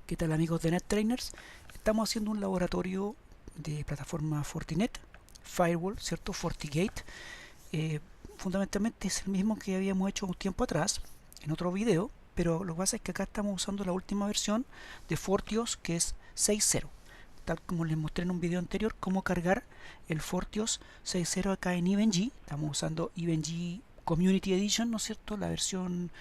¿Qué tal, amigos de NetTrainers? Estamos haciendo un laboratorio de plataforma Fortinet, Firewall, ¿cierto? FortiGate. Fundamentalmente es el mismo que habíamos hecho un tiempo atrás en otro video, pero lo que pasa es que acá estamos usando la última versión de FortiOS, que es 6.0. Tal como les mostré en un video anterior, cómo cargar el FortiOS 6.0 acá en EVE-NG. Estamos usando EVE-NG Community Edition, ¿no es cierto? La versión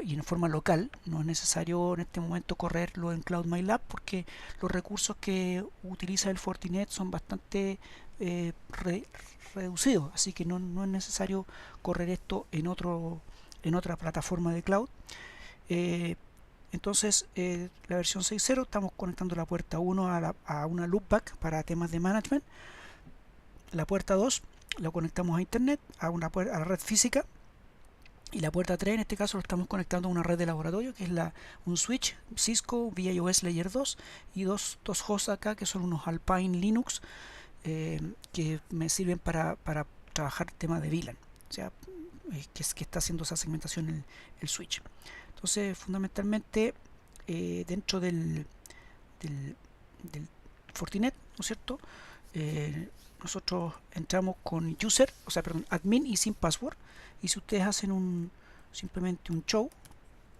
y en forma local. No es necesario en este momento correrlo en CloudMyLab porque los recursos que utiliza el Fortinet son bastante reducidos, así que no es necesario correr esto en otra plataforma de cloud. Entonces, la versión 6.0 estamos conectando la puerta 1 a una loopback para temas de management. La puerta 2 la conectamos a internet, a la red física. Y la puerta 3 en este caso lo estamos conectando a una red de laboratorio que es un switch Cisco VIOS Layer 2 y dos hosts acá que son unos Alpine Linux que me sirven para trabajar temas de VLAN, o sea, que está haciendo esa segmentación el switch. Entonces, fundamentalmente, dentro del Fortinet, ¿no es cierto? Nosotros entramos con user, o sea, perdón, admin y sin password. Y si ustedes hacen simplemente un show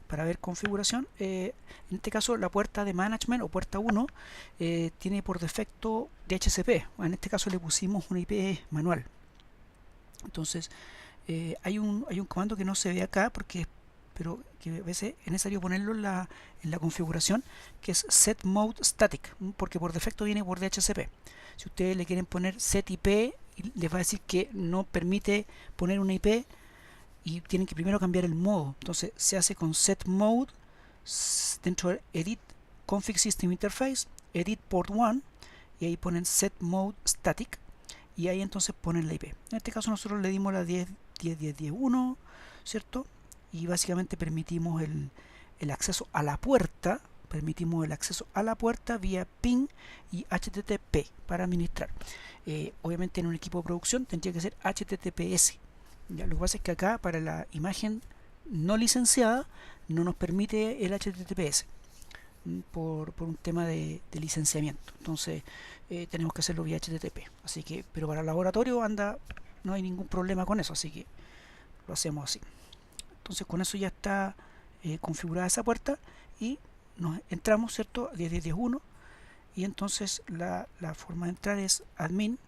para ver configuración, en este caso la puerta de management o puerta 1 tiene por defecto DHCP. En este caso le pusimos una IP manual. Entonces hay un comando que no se ve acá pero que a veces es necesario ponerlo en la configuración, que es set mode static, porque por defecto viene por DHCP. Si ustedes le quieren poner set IP, les va a decir que no permite poner una IP y tienen que primero cambiar el modo. Entonces se hace con set mode, dentro de edit config system interface, edit port 1, y ahí ponen set mode static y ahí entonces ponen la IP. En este caso nosotros le dimos la 10.10.10.1, ¿cierto? Y básicamente permitimos el acceso a la puerta, vía ping y HTTP para administrar. Obviamente en un equipo de producción tendría que ser HTTPS. Ya, lo que pasa es que acá para la imagen no licenciada no nos permite el HTTPS por un tema de licenciamiento. Entonces tenemos que hacerlo vía HTTP. Así que, pero para el laboratorio no hay ningún problema con eso, así que lo hacemos así. Entonces con eso ya está configurada esa puerta y nos entramos, ¿cierto? 10.10.10.1 y entonces la forma de entrar es admin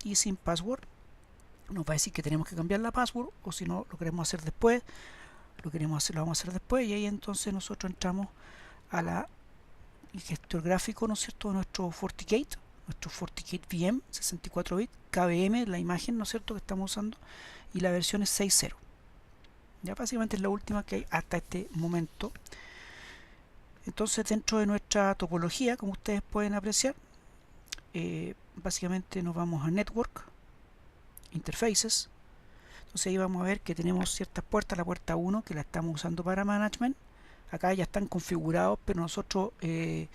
y sin password. Nos va a decir que tenemos que cambiar la password, o si no lo queremos hacer después, lo vamos a hacer después, y ahí entonces nosotros entramos a el gestor gráfico, ¿no es cierto?, de nuestro FortiGate VM 64 bits, KVM, la imagen, ¿no es cierto?, que estamos usando, y la versión es 6.0. Ya básicamente es la última que hay hasta este momento. Entonces dentro de nuestra topología, como ustedes pueden apreciar, básicamente nos vamos a Network, Interfaces. Entonces ahí vamos a ver que tenemos ciertas puertas, la puerta 1 que la estamos usando para management. Acá ya están configurados, pero nosotros ahí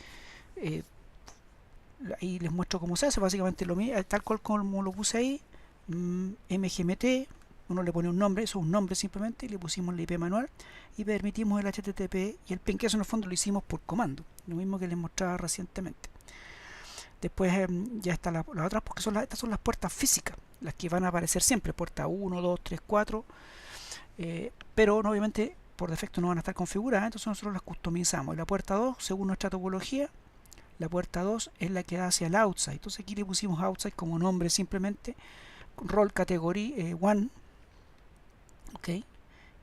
les muestro cómo se hace, básicamente lo mismo, tal cual como lo puse ahí, mgmt, uno le pone un nombre, eso es un nombre simplemente, y le pusimos la IP manual y permitimos el HTTP y el ping, que eso en el fondo lo hicimos por comando, lo mismo que les mostraba recientemente. Después ya están las otras, porque estas son las puertas físicas, las que van a aparecer siempre, puerta 1, 2, 3, 4, pero obviamente por defecto no van a estar configuradas, entonces nosotros las customizamos. Y la puerta 2, según nuestra topología, la puerta 2 es la que da hacia el outside, entonces aquí le pusimos outside como nombre simplemente, role category 1, ok,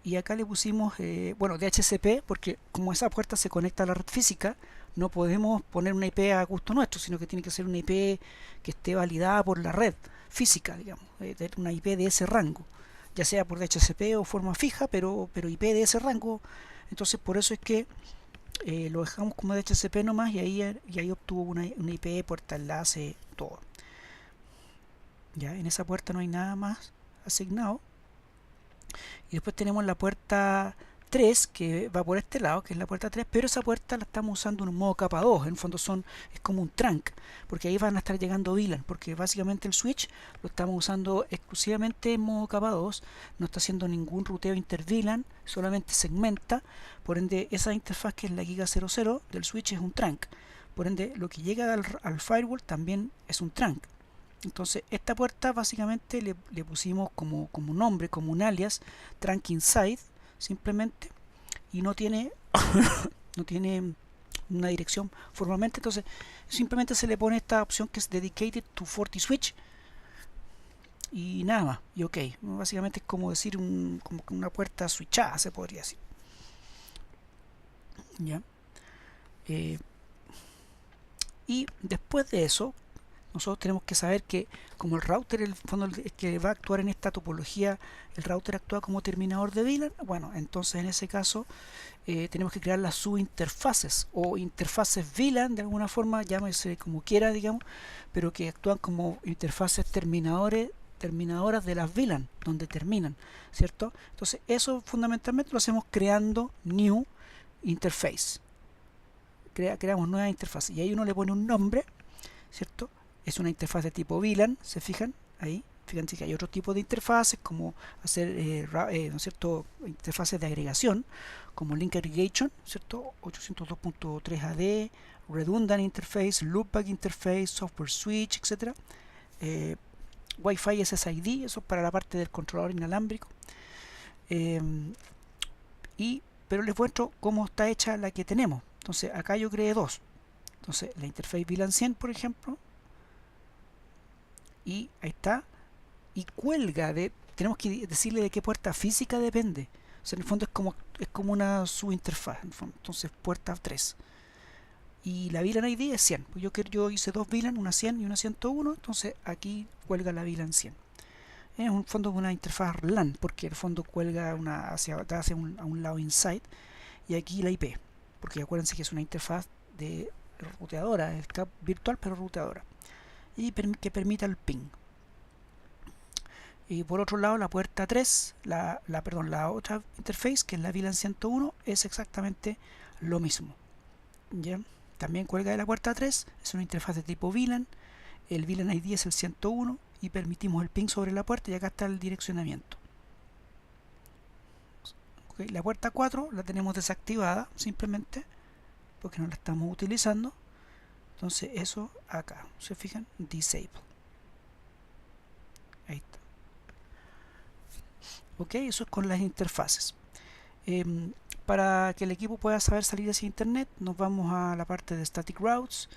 y acá le pusimos, bueno, DHCP, porque como esa puerta se conecta a la red física, no podemos poner una IP a gusto nuestro, sino que tiene que ser una IP que esté validada por la red física, digamos, una IP de ese rango, ya sea por DHCP o forma fija, pero IP de ese rango. Entonces por eso es que lo dejamos como DHCP nomás, y ahí obtuvo una IP, puerta enlace, todo. Ya en esa puerta no hay nada más asignado. Y después tenemos la puerta 3 que va por este lado, que es la puerta 3, pero esa puerta la estamos usando en un modo capa 2, en el fondo es como un trunk, porque ahí van a estar llegando VLAN, porque básicamente el switch lo estamos usando exclusivamente en modo capa 2, no está haciendo ningún ruteo inter-VLAN, solamente segmenta, por ende esa interfaz que es la Giga 00 del switch es un trunk, por ende lo que llega al firewall también es un trunk. Entonces esta puerta básicamente le pusimos como nombre, como un alias, trunk inside, simplemente, y no tiene no tiene una dirección formalmente, entonces simplemente se le pone esta opción que es dedicated to FortiSwitch y nada más, y ok, básicamente es como decir como una puerta switchada, se podría decir. ¿Ya? Y después de eso nosotros tenemos que saber que como el router en el fondo es que va a actuar en esta topología, el router actúa como terminador de VLAN, bueno, entonces en ese caso tenemos que crear las subinterfaces o interfaces VLAN de alguna forma, llámese como quiera, digamos, pero que actúan como interfaces terminadoras de las VLAN, donde terminan, ¿cierto? Entonces eso fundamentalmente lo hacemos creando new interface. Creamos nuevas interfaces y ahí uno le pone un nombre, ¿cierto? Es una interfaz de tipo VLAN, ¿se fijan? Ahí, fíjense que hay otro tipo de interfaces como hacer, ¿no es cierto?, interfaces de agregación, como Link Aggregation, ¿cierto? 802.3 AD, Redundant Interface, Loopback Interface, Software Switch, etc. Wi-Fi SSID, eso es para la parte del controlador inalámbrico. Pero les muestro cómo está hecha la que tenemos. Entonces acá yo creé dos. Entonces la interface VLAN 100, por ejemplo, y ahí está, y cuelga tenemos que decirle de qué puerta física depende. O sea, en el fondo es como una subinterfaz, en el fondo. Entonces puerta 3 y la VLAN ID es 100, pues yo hice dos VLAN, una 100 y una 101, entonces aquí cuelga la VLAN 100. Es un fondo una interfaz LAN, porque el fondo cuelga hacia atrás a un lado inside, y aquí la IP, porque acuérdense que es una interfaz de ruteadora, es virtual pero ruteadora, y que permita el ping. Y por otro lado la puerta 3, la otra interface, que es la VLAN 101, es exactamente lo mismo. ¿Ya? También cuelga de la puerta 3, es una interfaz de tipo VLAN, el VLAN ID es el 101 y permitimos el ping sobre la puerta, y acá está el direccionamiento. Okay, la puerta 4 la tenemos desactivada simplemente porque no la estamos utilizando, entonces eso acá, ¿se fijan? Disable. Ahí está. Ok, eso es con las interfaces. Para que el equipo pueda saber salir hacia internet, nos vamos a la parte de Static Routes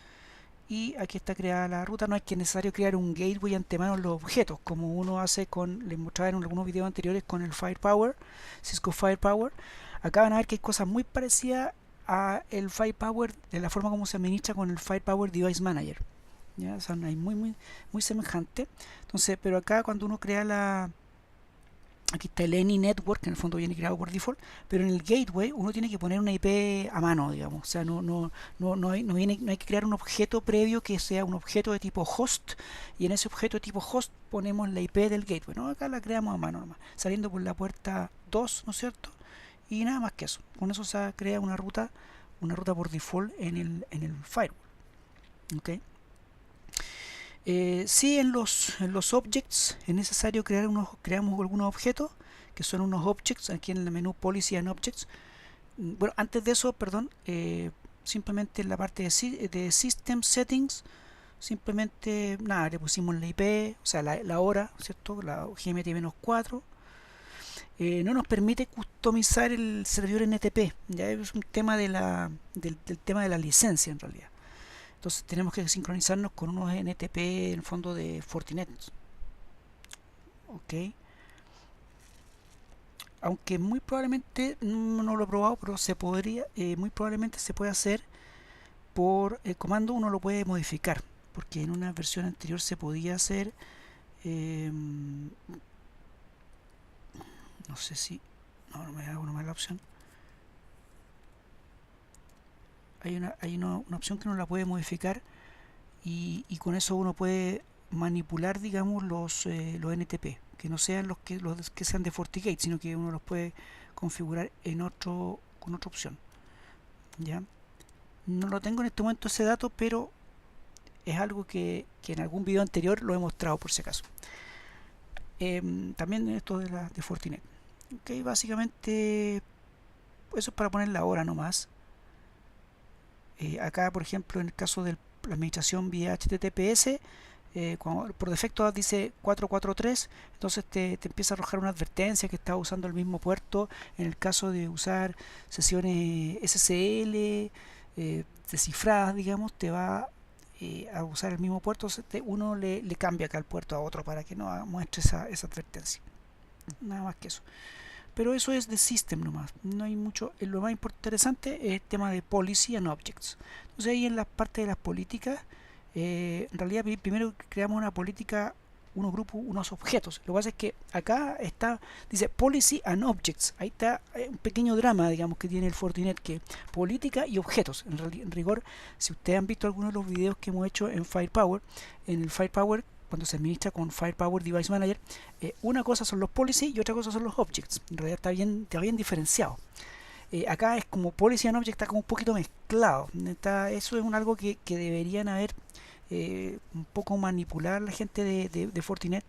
y aquí está creada la ruta. No es que es necesario crear un gateway antemano en los objetos, como uno hace les mostraba en algunos videos anteriores con el Firepower, Cisco Firepower. Acá van a ver que hay cosas muy parecidas a el Firepower, de la forma como se administra con el Firepower Device Manager. ¿Ya? Son ahí muy semejante. Entonces, pero acá cuando uno crea aquí está el Any Network, que en el fondo viene creado por default, pero en el gateway uno tiene que poner una IP a mano, digamos. O sea, no hay que crear un objeto previo que sea un objeto de tipo host, y en ese objeto de tipo host ponemos la IP del gateway. ¿No? Acá la creamos a mano nomás, saliendo por la puerta 2, ¿no es cierto? Y nada más que eso. Con eso se crea una ruta por default en el firewall. ¿Okay? Sí, en los objects es necesario creamos algunos objetos que son unos objects aquí en el menú Policy and Objects. Bueno, antes de eso, perdón, simplemente en la parte de System Settings, simplemente nada, le pusimos la IP, o sea, la hora, ¿cierto? La GMT-4. No nos permite customizar el servidor NTP, ya es un tema del tema de la licencia en realidad. Entonces tenemos que sincronizarnos con unos NTP en el fondo de Fortinet. Ok. Aunque muy probablemente, no lo he probado, pero se podría, muy probablemente se puede hacer por comando, uno lo puede modificar. Porque en una versión anterior se podía hacer, no sé si, no me da una mala opción. Hay una opción que uno la puede modificar y con eso uno puede manipular, digamos, los NTP, que no sean los que sean de FortiGate, sino que uno los puede configurar con otra opción. ¿Ya? No lo tengo en este momento ese dato, pero es algo que en algún video anterior lo he mostrado por si acaso. También esto de Fortinet. Ok, básicamente eso es para poner la hora nomás. Acá, por ejemplo, en el caso de la administración vía HTTPS, cuando por defecto dice 443, entonces te empieza a arrojar una advertencia que está usando el mismo puerto. En el caso de usar sesiones SSL descifradas, digamos, te va a usar el mismo puerto. Uno le cambia acá el puerto a otro para que no muestre esa advertencia. Nada más que eso. Pero eso es de system nomás, no hay mucho. Lo más interesante es el tema de policy and objects. Entonces ahí en la parte de las políticas, en realidad primero creamos una política, unos grupos, unos objetos. Lo que pasa es que acá dice policy and objects. Ahí está un pequeño drama, digamos, que tiene el Fortinet, que política y objetos. En rigor, si ustedes han visto algunos de los videos que hemos hecho en Firepower, en el Firepower, cuando se administra con Firepower Device Manager, una cosa son los policy y otra cosa son los objects. En realidad está bien diferenciado. Acá es como policy and object, está como un poquito mezclado. Eso es algo que deberían haber un poco manipular la gente de Fortinet,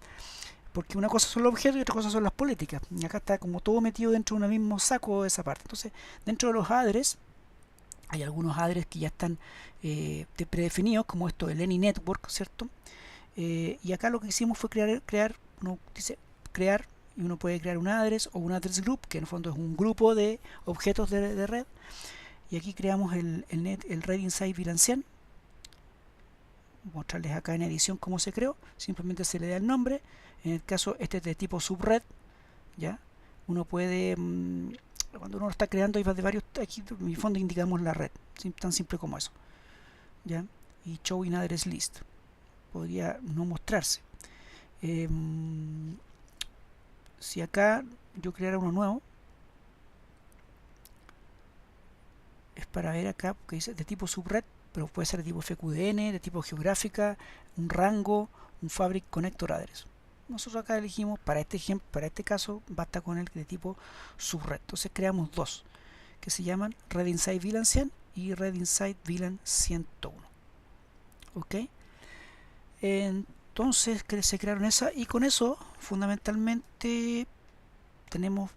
porque una cosa son los objetos y otra cosa son las políticas. Y acá está como todo metido dentro de un mismo saco de esa parte. Entonces, dentro de los address, hay algunos address que ya están predefinidos, como esto del Any Network, ¿cierto? Y acá lo que hicimos fue crear, uno dice crear, y uno puede crear un address o un address group, que en el fondo es un grupo de objetos de red. Y aquí creamos el Red Inside VLAN 100. Mostrarles acá en edición cómo se creó. Simplemente se le da el nombre. En el caso este es de tipo subred, ¿ya? Uno puede, cuando uno lo está creando, hay de varios, aquí en mi fondo indicamos la red, tan simple como eso, ¿ya? Y show in address list podría no mostrarse. Si acá yo creara uno nuevo, es para ver acá que dice de tipo subred, pero puede ser de tipo FQDN, de tipo geográfica, un rango, un fabric connector address. Nosotros acá elegimos, para este ejemplo, para este caso, basta con el de tipo subred. Entonces creamos dos que se llaman Red Inside VLAN 100 y Red Inside VLAN 101. Ok. Entonces se crearon esas, y con eso fundamentalmente creamos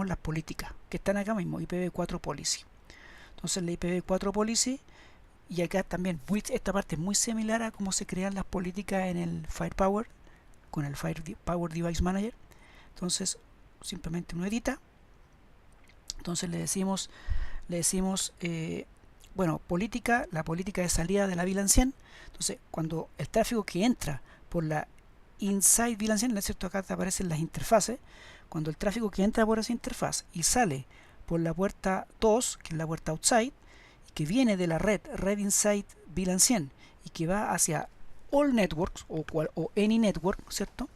las políticas que están acá mismo, IPv4 policy. Entonces la IPv4 policy, y acá también esta parte es muy similar a cómo se crean las políticas en el Firepower con el Firepower Device Manager. Entonces simplemente uno edita, entonces le decimos bueno, la política de salida de la VLAN 100. Entonces, cuando el tráfico que entra por la inside VLAN 100, ¿no es cierto? Acá te aparecen las interfaces. Cuando el tráfico que entra por esa interfaz y sale por la puerta 2, que es la puerta outside, y que viene de la red inside VLAN 100 y que va hacia all networks o any network, ¿no es cierto?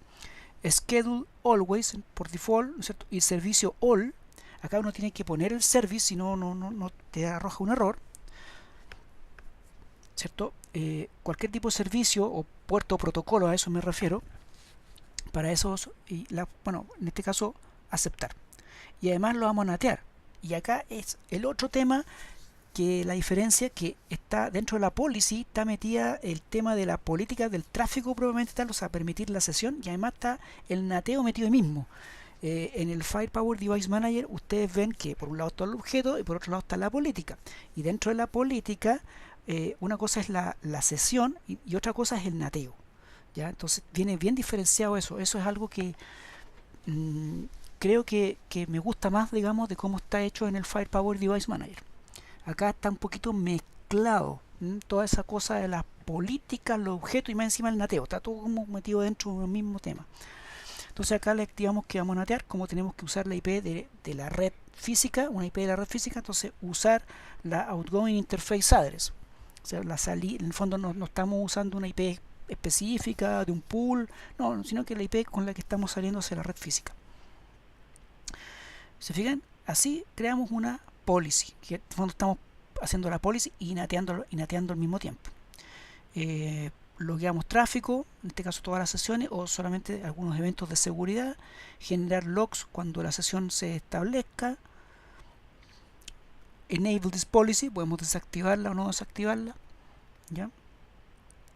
Schedule always por default, ¿no es cierto? Y servicio all, acá uno tiene que poner el service, si no, no te arroja un error, ¿cierto? Cualquier tipo de servicio o puerto o protocolo, a eso me refiero, para esos, bueno, en este caso aceptar, y además lo vamos a natear. Y acá es el otro tema, que la diferencia que está dentro de la policy, está metida el tema de la política del tráfico propiamente tal, o sea, permitir la sesión, y además está el nateo metido ahí mismo. En el Firepower Device Manager ustedes ven que por un lado está el objeto y por otro lado está la política, y dentro de la política una cosa es la sesión y otra cosa es el nateo, ¿ya? Entonces viene bien diferenciado eso es algo que creo que me gusta más, digamos, de cómo está hecho en el Firepower Device Manager. Acá está un poquito mezclado toda esa cosa de las políticas, los objetos y más encima el nateo, está todo como metido dentro del mismo tema. Entonces acá le activamos que vamos a natear, como tenemos que usar la IP de la red física, una IP de la red física, entonces usar la outgoing interface address. O sea, la salida, en el fondo no estamos usando una IP específica de un pool, no, sino que la IP con la que estamos saliendo hacia la red física. ¿Se fijan? Así creamos una policy, que en el fondo estamos haciendo la policy y nateando al mismo tiempo. logueamos tráfico, en este caso todas las sesiones o solamente algunos eventos de seguridad, generar logs cuando la sesión se establezca, enable this policy, podemos desactivarla o no desactivarla, ¿ya?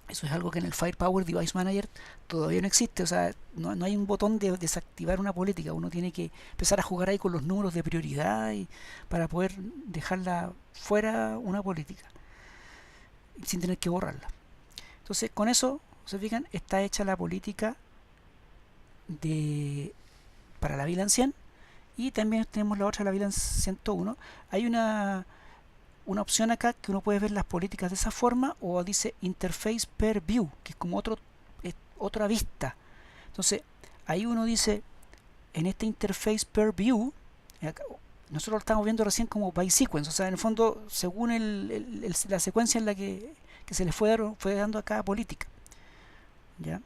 Eso es algo que en el Firepower Device Manager todavía no existe, o sea, no hay un botón de desactivar una política, uno tiene que empezar a jugar ahí con los números de prioridad para poder dejarla fuera una política, sin tener que borrarla. Entonces, con eso, se fijan, está hecha la política para la VLAN 100 y también tenemos la otra, la VLAN 101. Hay una opción acá que uno puede ver las políticas de esa forma, o dice Interface per View, que es como otra vista. Entonces, ahí uno dice, en este Interface per View, nosotros lo estamos viendo recién como by sequence, o sea, en el fondo, según la secuencia en la que se le fue dando a cada política. ¿Ya?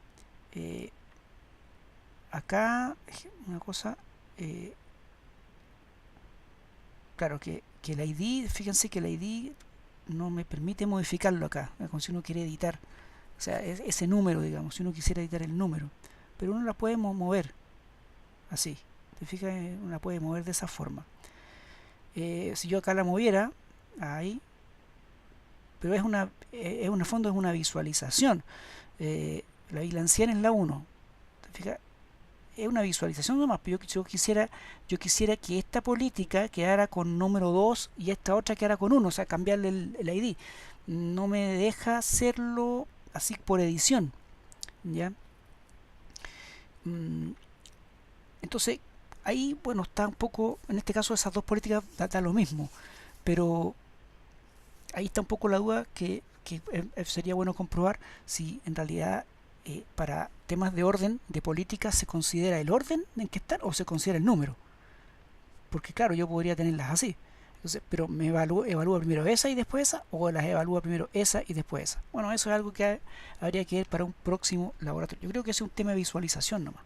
Acá, una cosa, claro que el ID, fíjense que el ID no me permite modificarlo acá, como si uno quiere editar, o sea, ese número, digamos, si uno quisiera editar el número, pero uno la puede mover así, te fijas, uno la puede mover de esa forma. Si yo acá la moviera, ahí, pero en el fondo es una visualización. La VLAN 100 es la 1, ¿te fijas? Es una visualización nomás, pero yo quisiera que esta política quedara con número 2 y esta otra quedara con 1, o sea, cambiarle el ID. No me deja hacerlo así por edición, ¿ya? Entonces, ahí, bueno, está un poco, en este caso esas dos políticas da lo mismo, pero ahí está un poco la duda que sería bueno comprobar si en realidad para temas de orden, de política, se considera el orden en que están o se considera el número. Porque claro, yo podría tenerlas así. Entonces, pero me evalúa primero esa y después esa, o las evalúa primero esa y después esa. Bueno, eso es algo que habría que ver para un próximo laboratorio. Yo creo que es un tema de visualización nomás.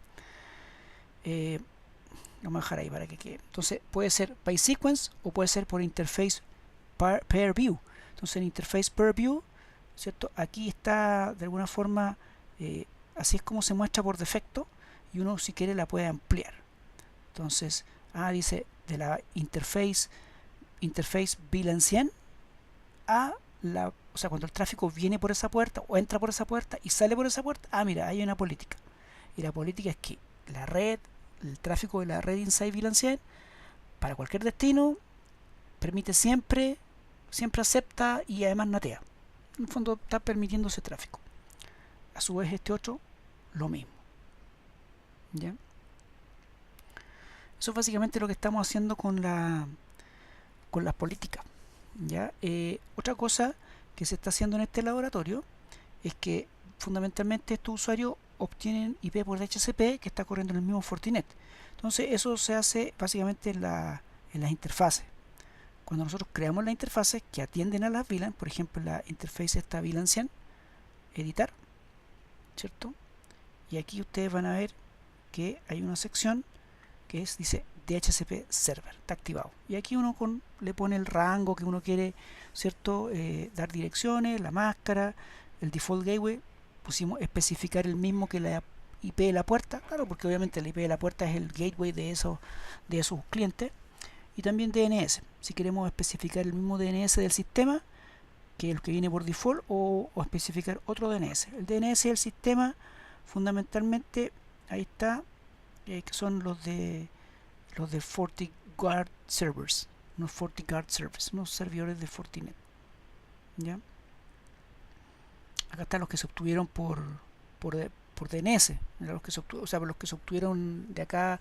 Vamos a dejar ahí para que quede. Entonces, puede ser by sequence o puede ser por interface per view. Entonces, en interface per view, ¿cierto? Aquí está de alguna forma, así es como se muestra por defecto, y uno si quiere la puede ampliar. Entonces, dice de la interface VLAN 100 o sea, cuando el tráfico viene por esa puerta o entra por esa puerta y sale por esa puerta, mira, hay una política. Y la política es que la red, el tráfico de la red inside VLAN 100 para cualquier destino permite siempre acepta y además natea. En el fondo está permitiendo ese tráfico. A su vez este otro, lo mismo. ¿Ya? Eso es básicamente lo que estamos haciendo con las políticas. ¿Ya? Otra cosa que se está haciendo en este laboratorio es que fundamentalmente estos usuarios obtienen IP por DHCP que está corriendo en el mismo Fortinet. Entonces eso se hace básicamente en las interfaces. Cuando nosotros creamos las interfaces que atienden a las VLAN, por ejemplo la interface esta VLAN 100, editar, ¿cierto? Y aquí ustedes van a ver que hay una sección que dice DHCP Server, está activado. Y aquí uno le pone el rango que uno quiere, ¿cierto? Dar direcciones, la máscara, el default gateway, pusimos especificar el mismo que la IP de la puerta, claro, porque obviamente la IP de la puerta es el gateway de esos clientes. Y también DNS, si queremos especificar el mismo DNS del sistema que el que viene por default, o especificar otro DNS. El DNS del sistema fundamentalmente, ahí está, que son los de FortiGuard servers, unos FortiGuard servers, unos servidores de Fortinet. ¿Ya? Acá están los que se obtuvieron por DNS, los que se obtuvieron de acá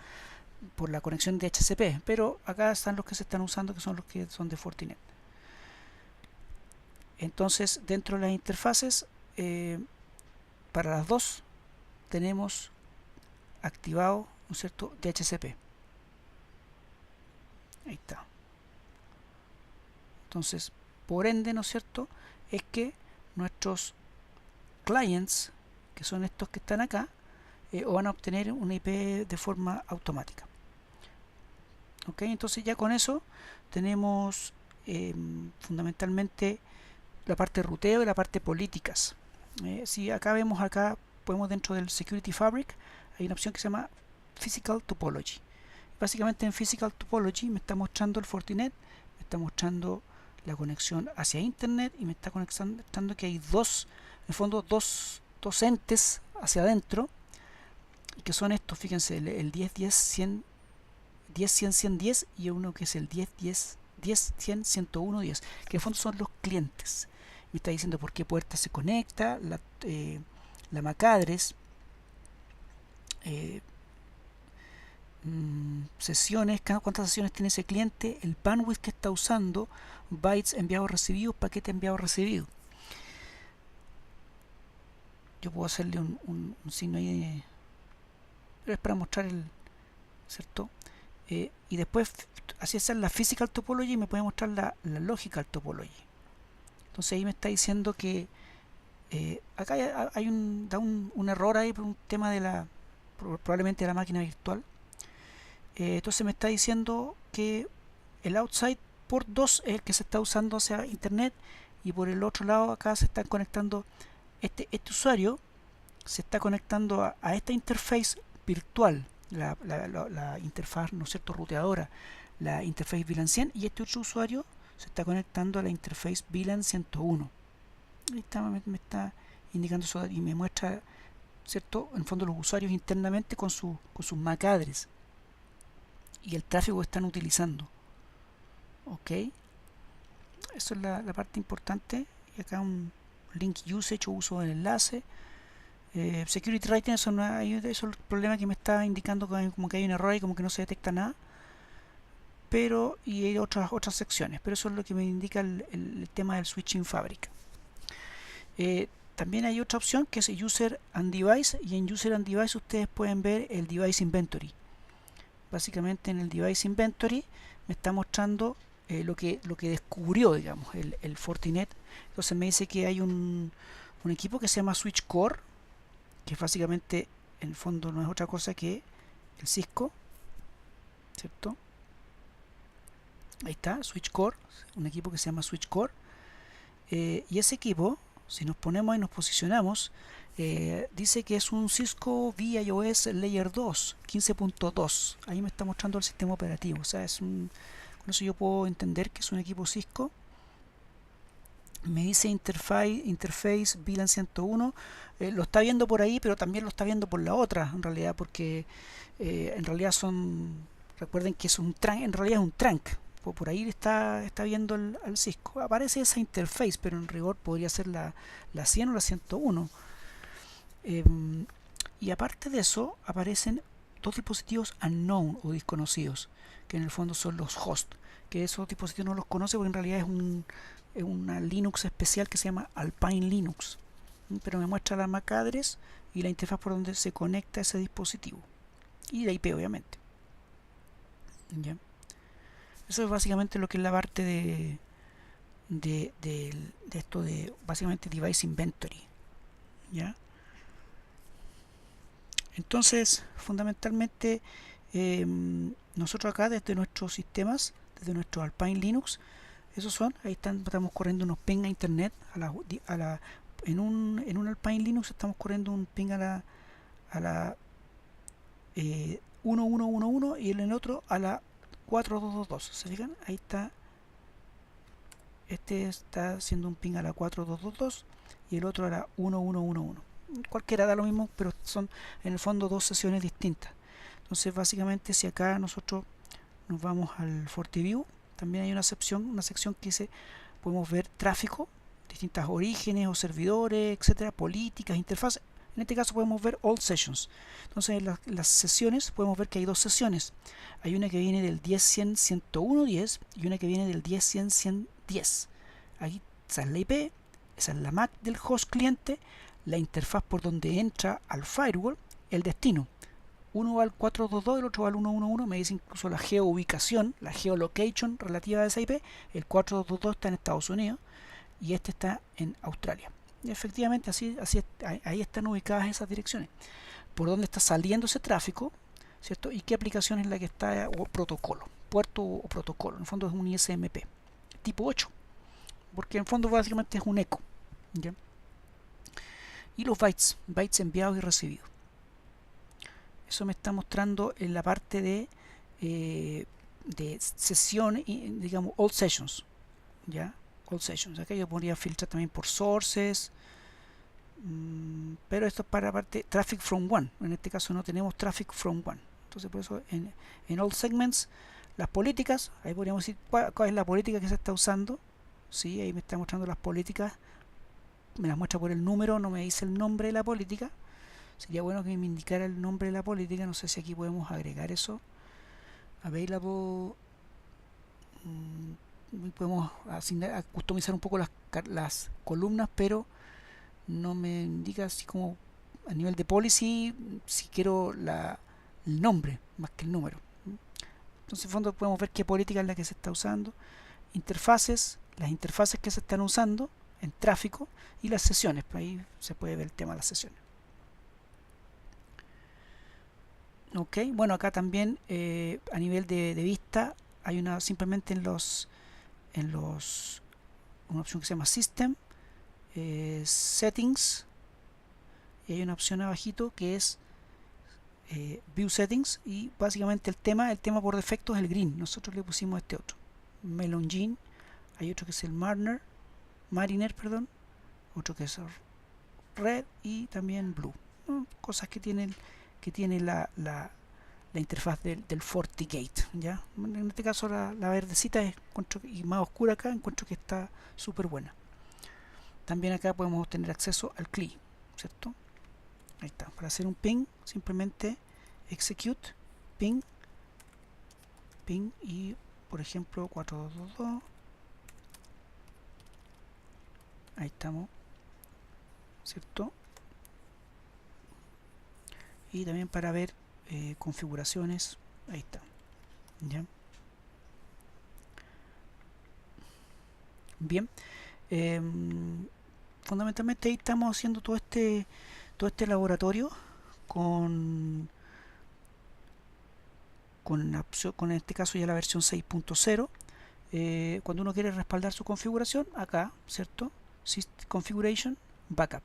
por la conexión de DHCP, pero acá están los que se están usando, que son los que son de Fortinet. Entonces, dentro de las interfaces, para las dos tenemos activado, ¿no es cierto?, DHCP. Ahí está. Entonces, por ende, ¿no es cierto?, es que nuestros clients, que son estos que están acá, o van a obtener una IP de forma automática. Ok, entonces ya con eso tenemos fundamentalmente la parte de ruteo y la parte políticas. Si acá vemos, acá podemos dentro del Security Fabric, hay una opción que se llama Physical Topology. Básicamente en Physical Topology me está mostrando el Fortinet, me está mostrando la conexión hacia Internet y me está mostrando que hay dos, en el fondo, dos entes hacia adentro, que son estos, fíjense, el 10.10.100, 10.100.110 y uno que es el 10.10.10.100.101.10, que en el fondo son los clientes. Me está diciendo por qué puerta se conecta, la MAC address, sesiones, cuántas sesiones tiene ese cliente, el bandwidth que está usando, bytes enviados recibidos, paquete enviado recibido. Yo puedo hacerle un signo ahí, pero es para mostrar el, ¿cierto? Y después, así es la physical topology, me puede mostrar la logical topology. Entonces ahí me está diciendo que acá hay un error ahí por un tema de probablemente de la máquina virtual. Entonces me está diciendo que el outside port 2 es el que se está usando hacia internet, y por el otro lado acá se están conectando, este usuario se está conectando a esta interface virtual, la interfaz, ¿no es cierto?, ruteadora, la interface VLAN 100, y este otro usuario se está conectando a la interface VLAN 101. Ahí está, me está indicando eso y me muestra, ¿cierto?, en fondo los usuarios internamente con sus MAC address y el tráfico que están utilizando. Ok, eso es la parte importante. Y acá un link usage o uso del enlace. Security writing, eso es el problema que me está indicando como que hay un error y como que no se detecta nada. Pero, y hay otras secciones, pero eso es lo que me indica el tema del switching fabric. También hay otra opción que es User and Device, y en User and Device ustedes pueden ver el Device Inventory. Básicamente en el Device Inventory me está mostrando lo que descubrió, digamos, el Fortinet. Entonces me dice que hay un equipo que se llama Switch Core, que básicamente en el fondo no es otra cosa que el Cisco, ¿cierto? Ahí está, Switch Core, un equipo que se llama Switch Core. Y ese equipo, si nos ponemos y nos posicionamos, dice que es un Cisco VIOS Layer 2, 15.2. Ahí me está mostrando el sistema operativo. O sea, con eso yo puedo entender que es un equipo Cisco. Me dice Interface VLAN 101. Lo está viendo por ahí, pero también lo está viendo por la otra, en realidad, porque en realidad recuerden que es en realidad es un trunk. Por ahí está viendo al Cisco. Aparece esa interface, pero en rigor podría ser la 100 o la 101. Y aparte de eso, aparecen dos dispositivos unknown o desconocidos, que en el fondo son los hosts, que esos dispositivos no los conoce porque en realidad es una Linux especial que se llama Alpine Linux, pero me muestra la MAC address y la interfaz por donde se conecta ese dispositivo, y la IP obviamente. ¿Ya? Eso es básicamente lo que es la parte de esto de básicamente Device Inventory. ¿Ya? Entonces, fundamentalmente, nosotros acá desde nuestros sistemas, desde nuestro Alpine Linux, esos son, ahí estamos corriendo unos ping a internet, en un Alpine Linux estamos corriendo un ping a la 1111 y en el otro a la 4222. ¿Se fijan? Ahí está. Este está haciendo un ping a la 4222 y el otro a la 1111. Cualquiera da lo mismo, pero son en el fondo dos sesiones distintas. Entonces básicamente si acá nosotros nos vamos al FortiView, también hay una sección que dice, podemos ver tráfico, distintas orígenes o servidores, etcétera, políticas, interfaces. En este caso podemos ver all sessions. Entonces en las sesiones podemos ver que hay dos sesiones. Hay una que viene del 10.100.101.10 y una que viene del 10.100.110. Ahí esa es la IP, esa es la MAC del host cliente, la interfaz por donde entra al firewall, el destino. Uno va al 422, el otro va al 111, me dice incluso la geoubicación, la geolocation relativa a esa IP. El 422 está en Estados Unidos y este está en Australia. Y efectivamente ahí están ubicadas esas direcciones. Por dónde está saliendo ese tráfico, ¿cierto? Y qué aplicación es la que está, o protocolo, puerto o protocolo. En el fondo es un ISMP tipo 8, porque en el fondo básicamente es un eco. ¿Ya? y los bytes enviados y recibidos. Eso me está mostrando en la parte de sesión, digamos, all sessions, ya, all sessions. Acá yo podría filtrar también por sources, pero esto es para la parte traffic from one. En este caso no tenemos traffic from one. Entonces por eso en all segments, las políticas, ahí podríamos decir cuál es la política que se está usando. Sí, ahí me está mostrando las políticas, me las muestra por el número, no me dice el nombre de la política. Sería bueno que me indicara el nombre de la política. No sé si aquí podemos agregar eso. Available. Podemos asignar, customizar un poco las columnas, pero no me indica así como a nivel de policy si quiero el nombre más que el número. Entonces en fondo podemos ver qué política es la que se está usando, interfaces, las interfaces que se están usando en tráfico y las sesiones. Ahí se puede ver el tema de las sesiones. Ok, bueno, acá también a nivel de vista hay una, simplemente en los una opción que se llama System, Settings, y hay una opción abajito que es View Settings, y básicamente el tema por defecto es el green. Nosotros le pusimos este otro, Melon Jean. Hay otro que es el Mariner, perdón, otro que es Red y también Blue, ¿no? Cosas que tiene la interfaz del FortiGate, ¿ya? En este caso la verdecita y más oscura acá, encuentro que está súper buena. También acá podemos tener acceso al CLI, ¿cierto? Ahí está. Para hacer un ping, simplemente execute ping y por ejemplo 4222. Ahí estamos, ¿cierto? Y también para ver configuraciones, ahí está, ¿ya? Bien, fundamentalmente ahí estamos haciendo todo este laboratorio con en este caso ya la versión 6.0. Cuando uno quiere respaldar su configuración, acá, ¿cierto? Configuration, backup.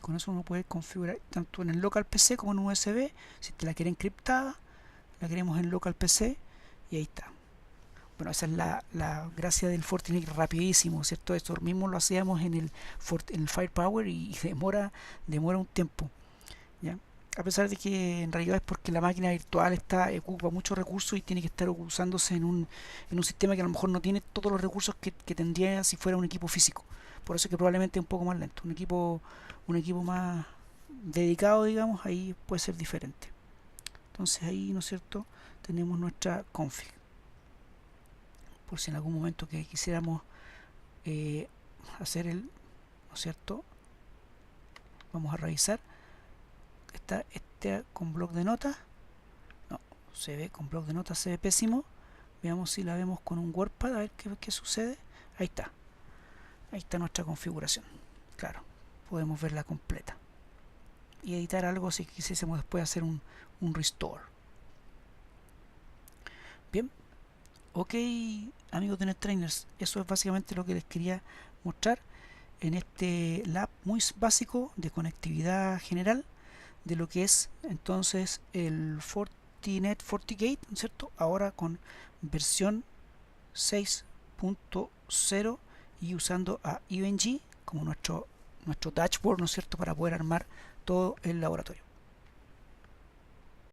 Con eso uno puede configurar tanto en el local PC como en USB. Si te la quiere encriptada, la queremos en local PC y ahí está. Bueno, esa es la gracia del Fortinet, rapidísimo, ¿cierto? Esto mismo lo hacíamos en el Firepower y demora un tiempo, ¿ya? A pesar de que en realidad es porque la máquina virtual ocupa muchos recursos y tiene que estar usándose en un sistema que a lo mejor no tiene todos los recursos que tendría si fuera un equipo físico. Por eso es que probablemente es un poco más lento. Un equipo más dedicado, digamos, ahí puede ser diferente. Entonces ahí, ¿no es cierto?, tenemos nuestra config. Por si en algún momento que quisiéramos hacer ¿no es cierto?, vamos a revisar. Está con bloc de notas. No, se ve con bloc de notas, se ve pésimo. Veamos si la vemos con un WordPad, a ver qué sucede. Ahí está. Ahí está nuestra configuración. Claro, podemos verla completa. Y editar algo si quisiésemos después hacer un restore. Bien. Ok, amigos de NetTrainers, eso es básicamente lo que les quería mostrar en este lab muy básico de conectividad general de lo que es entonces el Fortinet FortiGate, ¿cierto? Ahora con versión 6.0 y usando a EVE-NG como nuestro dashboard, ¿no es cierto?, para poder armar todo el laboratorio.